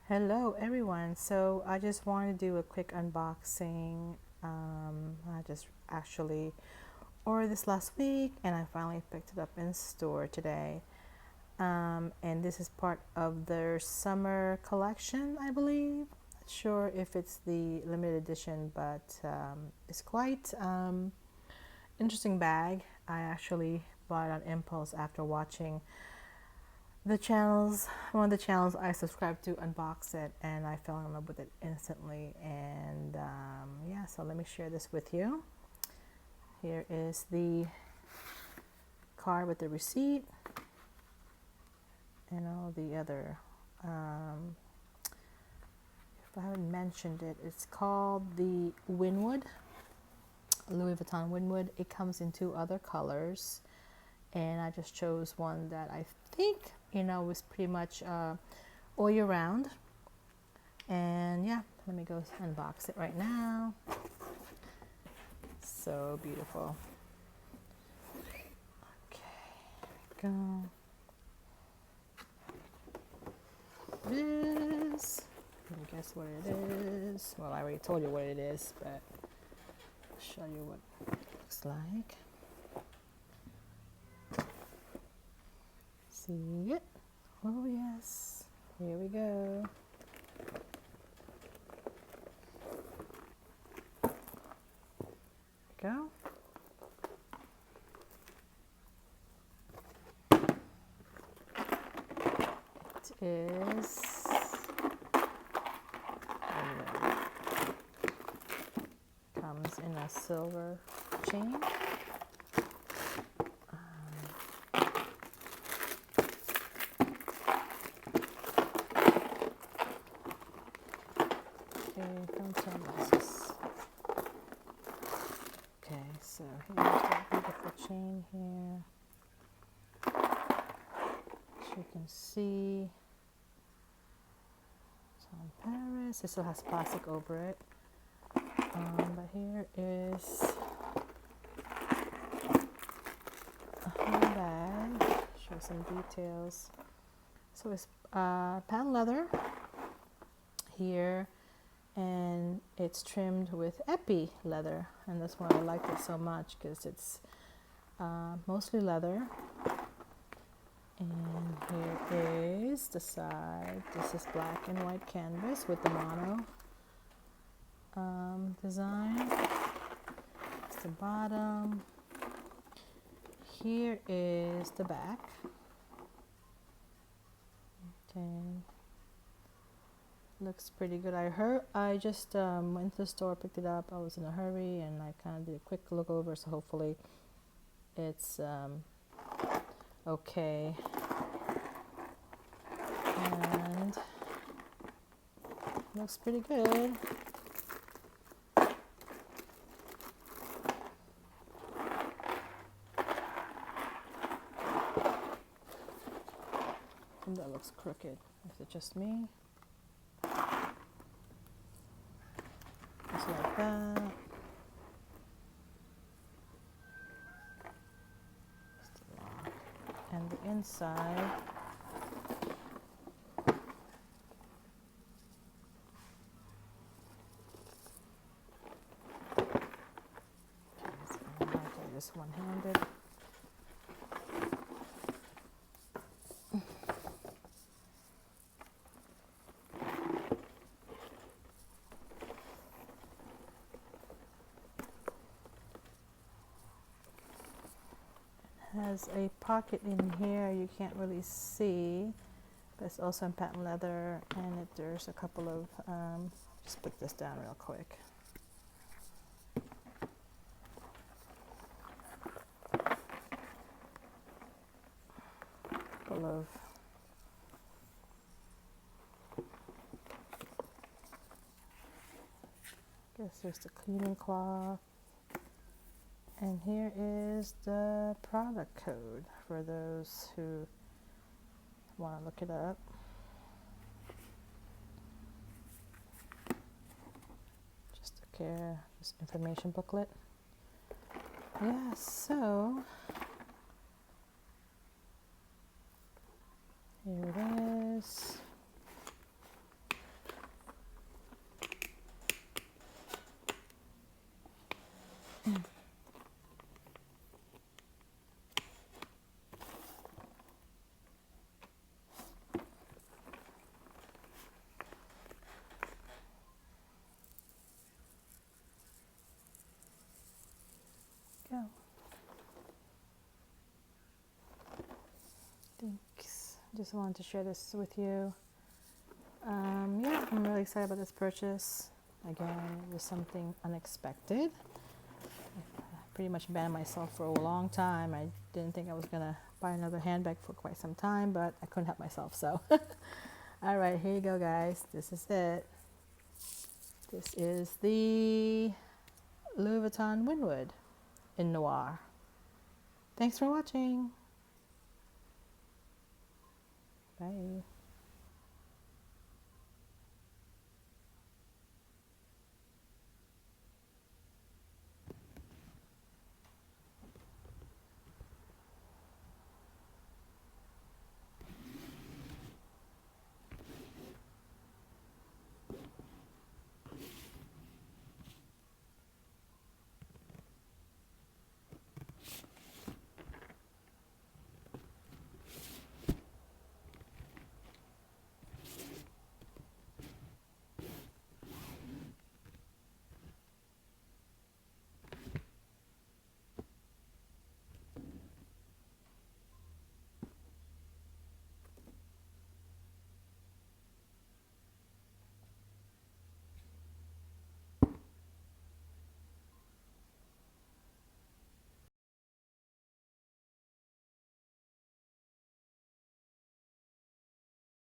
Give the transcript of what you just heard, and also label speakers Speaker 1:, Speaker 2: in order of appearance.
Speaker 1: Hello everyone. So I just wanted to do a quick unboxing. I just actually ordered this last week and I finally picked it up in store today. And this is part of their summer collection, I believe. Not sure if it's the limited edition, but it's quite interesting bag. I actually bought it on impulse after watching one of the channels I subscribed to unbox it, and I fell in love with it instantly. And yeah, so let me share this with you. Here is the card with the receipt and all the other. If I haven't mentioned it, it's called the Wynwood, Louis Vuitton Wynwood. It comes in two other colors, and I just chose one that I think was pretty much all year round. And yeah, let me go unbox it right now. So beautiful. Okay, here we go. This, let me guess what it is. Well, I already told you what it is, but I'll show you what it looks like. See it? Oh yes, here we go. Go. It is comes in a silver chain. Okay, don't tell me this is. Okay, so here's the beautiful chain here. As you can see, it's on Paris. It still has plastic over it. But here is a whole bag. Show some details. So it's patent leather here, and it's trimmed with epi leather, and that's why I liked it so much, because it's mostly leather. And here is the side. This is black and white canvas with the mono design. It's the bottom. Here is the back. Okay, looks pretty good. I just went to the store, picked it up. I was in a hurry, and I kind of did a quick look over, so hopefully it's okay. And looks pretty good. And that looks crooked. Is it just me? Just like that. And the inside this one-handed. Has a pocket in here you can't really see, but it's also in patent leather, and there's a couple of just put this down real quick. Couple of guess there's the cleaning cloth. And here is the product code for those who want to look it up. Just information booklet. Yeah, so here it is. just wanted to share this with you. Yeah, I'm really excited about this purchase. Again, it was something unexpected. I pretty much abandoned myself for a long time. I didn't think I was gonna buy another handbag for quite some time, but I couldn't help myself. So, all right, here you go, guys. This is it. This is the Louis Vuitton Wynwood in Noir. Thanks for watching. Bye.